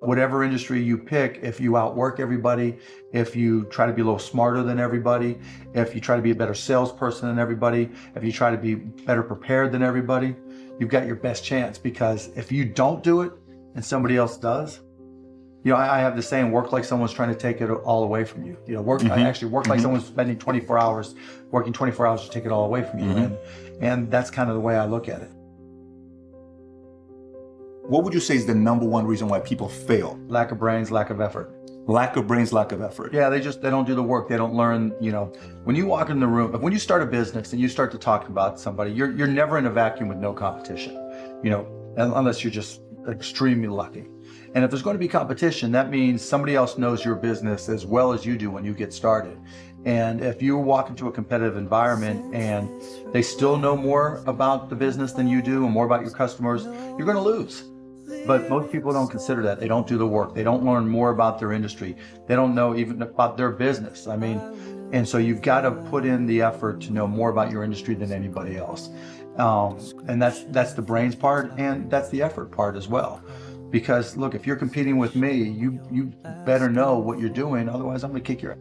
whatever industry you pick, if you outwork everybody, if you try to be a little smarter than everybody, if you try to be a better salesperson than everybody, if you try to be better prepared than everybody, you've got your best chance. Because if you don't do it and somebody else does, I have the saying, work like someone's trying to take it all away from you. I actually work like someone's spending 24 hours, working 24 hours to take it all away from you. And that's kind of the way I look at it. What would you say is the number one reason why people fail? Lack of brains, lack of effort. Lack of brains, lack of effort. Yeah, they don't do the work. They don't learn, when you walk in the room, when you start a business and you start to talk about somebody, you're never in a vacuum with no competition, unless you're just extremely lucky. And if there's going to be competition, that means somebody else knows your business as well as you do when you get started. And if you walk into a competitive environment and they still know more about the business than you do and more about your customers, you're going to lose. But most people don't consider that. They don't do the work. They don't learn more about their industry. They don't know even about their business. And so you've got to put in the effort to know more about your industry than anybody else. And that's the brains part, and that's the effort part as well. Because look, if you're competing with me, you better know what you're doing. Otherwise, I'm going to kick your ass,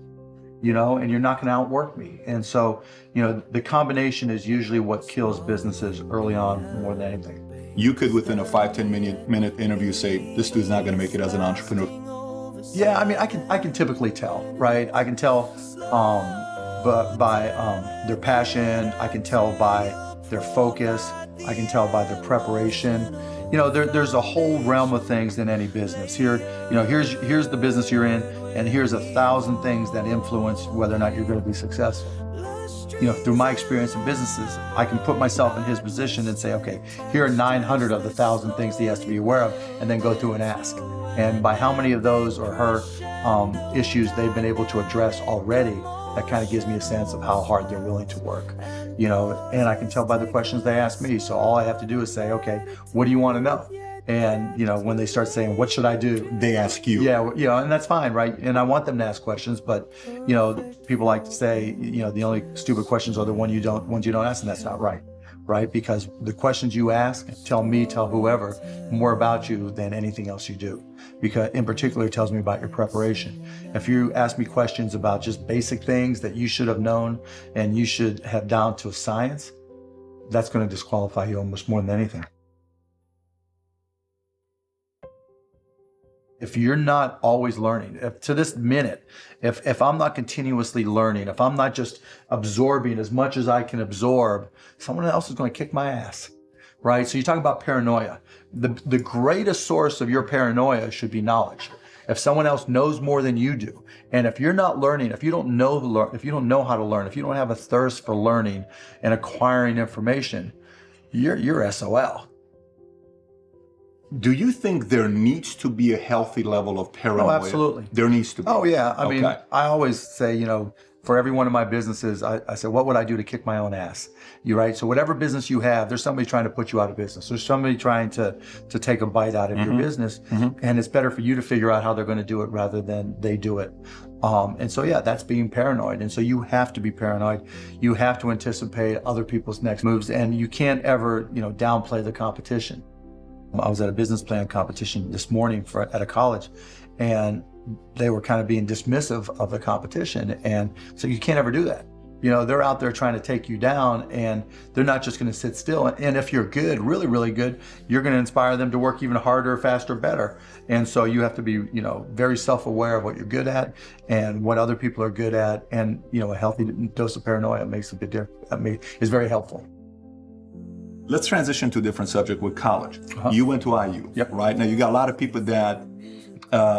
and you're not going to outwork me. And so, the combination is usually what kills businesses early on more than anything. You could, within a 5-10 minute interview, say, this dude's not going to make it as an entrepreneur. Yeah, I can typically tell, right? I can tell by their passion. I can tell by their focus. I can tell by their preparation. There's a whole realm of things in any business. Here's the business you're in, and here's 1,000 things that influence whether or not you're going to be successful. Through my experience in businesses, I can put myself in his position and say, okay, here are 900 of the 1,000 things he has to be aware of, and then go through and ask. And by how many of those or her issues they've been able to address already, that kind of gives me a sense of how hard they're willing to work. And I can tell by the questions they ask me. So all I have to do is say, okay, what do you want to know? And, when they start saying, what should I do? They ask you. Yeah, and that's fine, right? And I want them to ask questions, but, people like to say, the only stupid questions are the ones you don't ask, and that's not right, right? Because the questions you ask tell whoever more about you than anything else you do. Because in particular, it tells me about your preparation. If you ask me questions about just basic things that you should have known and you should have down to a science, that's going to disqualify you almost more than anything. If you're not always learning, to this minute, if I'm not continuously learning, if I'm not just absorbing as much as I can absorb, someone else is going to kick my ass, right? So you talk about paranoia. The greatest source of your paranoia should be knowledge. If someone else knows more than you do, and if you're not learning, if you don't know how to learn, if you don't have a thirst for learning and acquiring information, you're SOL. Do you think there needs to be a healthy level of paranoia? Oh, absolutely. There needs to be. Oh, yeah. I mean, I always say, for every one of my businesses, I say, what would I do to kick my own ass? You're right. So whatever business you have, there's somebody trying to put you out of business. There's somebody trying to take a bite out of your business. And it's better for you to figure out how they're going to do it rather than they do it. And so, yeah, that's being paranoid. And so you have to be paranoid. You have to anticipate other people's next moves. And you can't ever, downplay the competition. I was at a business plan competition this morning at a college, and they were kind of being dismissive of the competition. And so you can't ever do that. They're out there trying to take you down, and they're not just going to sit still. And if you're good, really, really good, you're going to inspire them to work even harder, faster, better. And so you have to be, very self-aware of what you're good at and what other people are good at. And, a healthy dose of paranoia makes a big difference. Is very helpful. Let's transition to a different subject with college. You went to IU, right? Now you got a lot of people that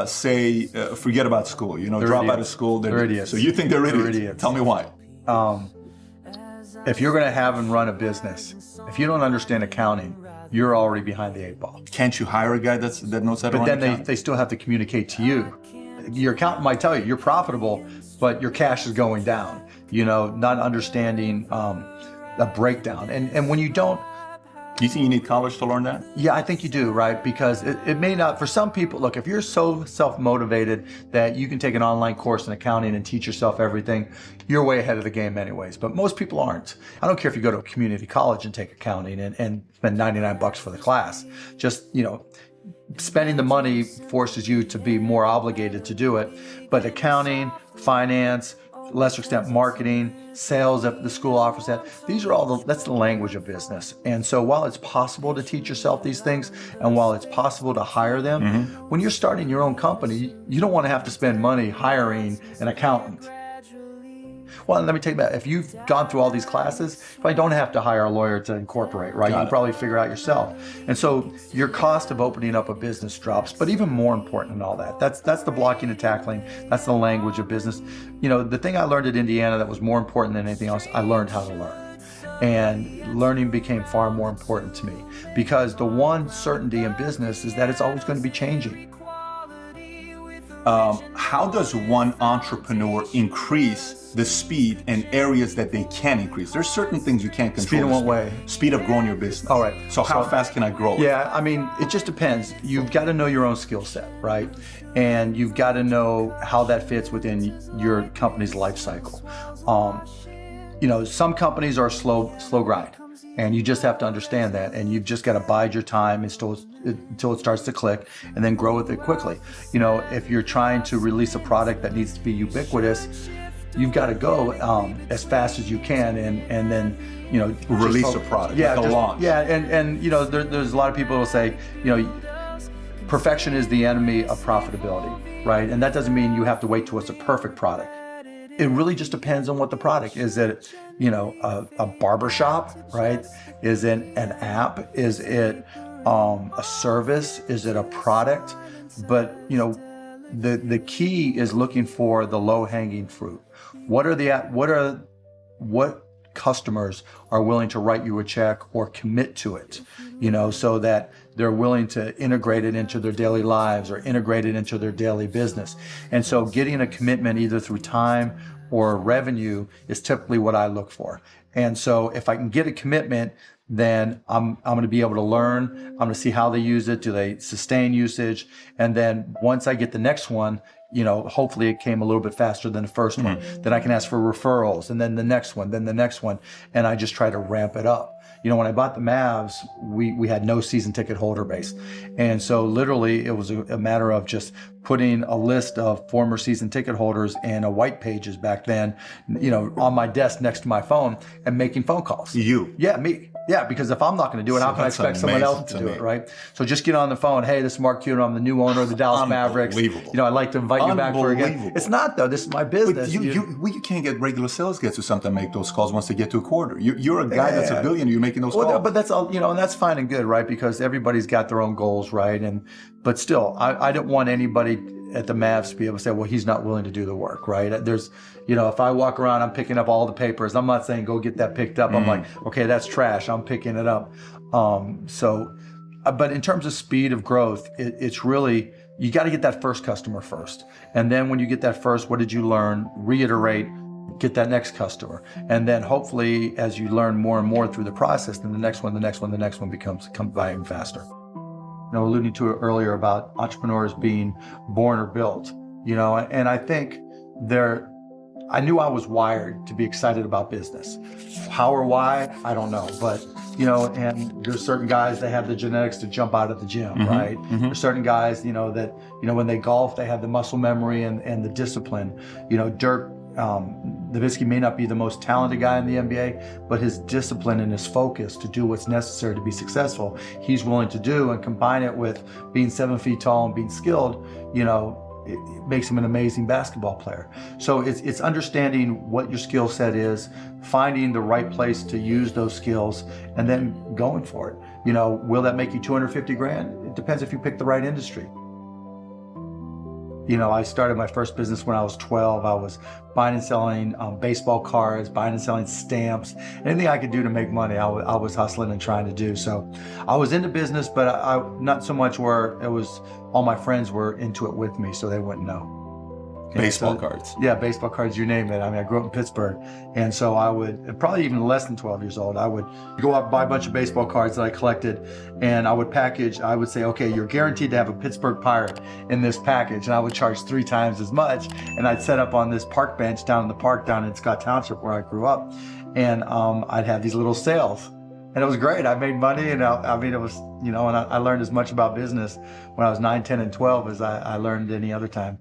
say, forget about school, drop out of school. They're idiots. So you think they're idiots. Tell me why. If you're going to have and run a business, if you don't understand accounting, you're already behind the 8 ball. Can't you hire a guy that knows how to run accounting? But then they still have to communicate to you. Your accountant might tell you you're profitable, but your cash is going down, not understanding a breakdown. And when you don't, do you think you need college to learn that? Yeah, I think you do, right? Because it may not, for some people, look, if you're so self-motivated that you can take an online course in accounting and teach yourself everything, you're way ahead of the game anyways. But most people aren't. I don't care if you go to a community college and take accounting and spend $99 for the class. Just, spending the money forces you to be more obligated to do it. But accounting, finance, lesser extent marketing, sales if the school offers that, these are all that's the language of business. And so while it's possible to teach yourself these things, and while it's possible to hire them, when you're starting your own company, you don't want to have to spend money hiring an accountant. Well, let me take that. If you've gone through all these classes, you probably don't have to hire a lawyer to incorporate, right? You can probably figure out yourself. And so your cost of opening up a business drops. But even more important than all that, that's the blocking and tackling. That's the language of business. You know, the thing I learned at Indiana that was more important than anything else, I learned how to learn. And learning became far more important to me, because the one certainty in business is that it's always going to be changing. How does one entrepreneur increase the speed in areas that they can increase? There's certain things you can't control. Speed in what way? Speed of growing your business. All right. So how fast can I grow it? Yeah, I mean, it just depends. You've got to know your own skill set, right? And you've got to know how that fits within your company's life cycle. You know, some companies are slow grind. And you just have to understand that, and you've just got to bide your time until it starts to click, and then grow with it quickly. You know, if you're trying to release a product that needs to be ubiquitous, you've got to go as fast as you can, and then, you know, release a product, yeah, like a launch. Yeah, and you know, there's a lot of people who will say, you know, perfection is the enemy of profitability, right? And that doesn't mean you have to wait till it's a perfect product. It really just depends on what the product is. It, you know, a barbershop, right? Is it an app? Is it a service? Is it a product? But, you know, the key is looking for the low-hanging fruit. What customers are willing to write you a check or commit to it, you know, so that they're willing to integrate it into their daily lives or integrate it into their daily business. And so getting a commitment either through time or revenue is typically what I look for. And so if I can get a commitment, then I'm going to be able to learn. I'm going to see how they use it. Do they sustain usage? And then once I get the next one, you know, hopefully it came a little bit faster than the first one. Then I can ask for referrals, and then the next one, then the next one. And I just try to ramp it up. You know, when I bought the Mavs, we had no season ticket holder base. And so literally it was a matter of just putting a list of former season ticket holders in a white pages back then, you know, on my desk next to my phone, and making phone calls. You? Yeah, me. Yeah, because if I'm not going to do it, how can I expect someone else to do it, right? So just get on the phone. Hey, this is Mark Cuban. I'm the new owner of the Dallas Mavericks. You know, I'd like to invite you back for a game. It's not, though. This is my business. But you can't get regular sales guys to sometimes make those calls once they get to a quarter. You're a guy that's a billionaire. You're making those calls. But that's all, you know, and that's fine and good, right? Because everybody's got their own goals, right? But still, I didn't want anybody at the Mavs to be able to say, well, he's not willing to do the work, right? There's, you know, if I walk around, I'm picking up all the papers. I'm not saying go get that picked up. I'm like, okay, that's trash. I'm picking it up. But in terms of speed of growth, it's really, you got to get that first customer first. And then when you get that first, what did you learn? Reiterate, get that next customer. And then hopefully as you learn more and more through the process, then the next one comes by even faster. You know, alluding to it earlier about entrepreneurs being born or built, you know, and I think I knew I was wired to be excited about business. How or why, I don't know. But, you know, and there's certain guys that have the genetics to jump out of the gym, right? There's certain guys, you know, that, you know, when they golf, they have the muscle memory and the discipline. You know, Dirk Nowitzki may not be the most talented guy in the NBA, but his discipline and his focus to do what's necessary to be successful, he's willing to do, and combine it with being 7 feet tall and being skilled, you know, it makes him an amazing basketball player. So it's understanding what your skill set is, finding the right place to use those skills, and then going for it. You know, will that make you $250,000? It depends if you pick the right industry. You know, I started my first business when I was 12. I was buying and selling baseball cards, buying and selling stamps, anything I could do to make money. I was hustling and trying to do. So I was into business, but I not so much where it was all my friends were into it with me, so they wouldn't know. Baseball cards. Yeah, baseball cards, you name it. I mean, I grew up in Pittsburgh. And so I would, probably even less than 12 years old, I would go out and buy a bunch of baseball cards that I collected, and I would package, I would say, okay, you're guaranteed to have a Pittsburgh Pirate in this package. And I would charge 3 times as much. And I'd set up on this park bench down in the park down in Scott Township where I grew up. And I'd have these little sales. And it was great. I made money, and I mean, it was, and I learned as much about business when I was 9, 10, and 12 as I learned any other time.